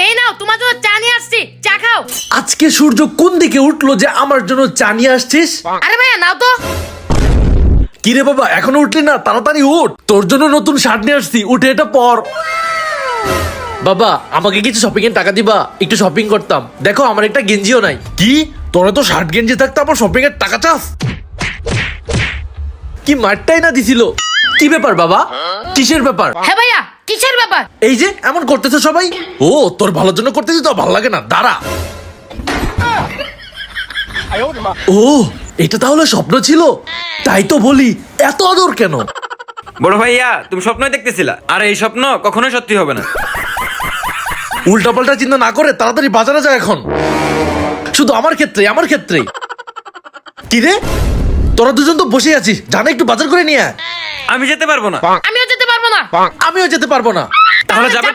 এই নাও তোমার জন্য চা নিয়ে আসছি, চা খাও। আজকে সূর্য কোন দিকে উঠলো যে আমার জন্য চা নিয়ে আসছিস? আরে ভাইয়া নাও তো। কিরে বাবা এখনো উঠলি না? তাড়াতাড়ি উঠ, তোর জন্য নতুন শার্ট নিয়ে আসছি, উঠে এটা পর। বাবা আমাকে কিছু শপিং এর টাকা দিবা, একটু শপিং করতাম। দেখো আমার একটা গেঞ্জিও নাই। কি তোরা তো শার্ট গেঞ্জি থাকতে আবার শপিং এর টাকা চাস? কি মারটাই না দিছিল। কি ব্যাপার বাবা, কিসের ব্যাপার? হ্যাঁ ভাইয়া কিসের ব্যাপার? এই যে এমন করতেছে সবাই। ও তোর ভালোর জন্য করতেছি তো, ভালো লাগে না, দাঁড়া। ও এটা তাহলে স্বপ্ন ছিল, তাই তো বলি এত আদর কেন? বড় ভাইয়া তুমি স্বপ্নই দেখতেছিলা, আর এই স্বপ্ন কখনোই সত্যি হবে না। উল্টাপাল্টা চিন্তা না করে তাড়াতাড়ি বাজারে যা এখন। শুধু আমার ক্ষেত্রে। কি রে তোরা দুজন তো বসে আছিস, জানা একটু বাজার করে নিয়ে আয়। আমি যেতে পারবো না। আমিও যেতে পারবো না। আমিও যেতে পারবো না। তাহলে যাবে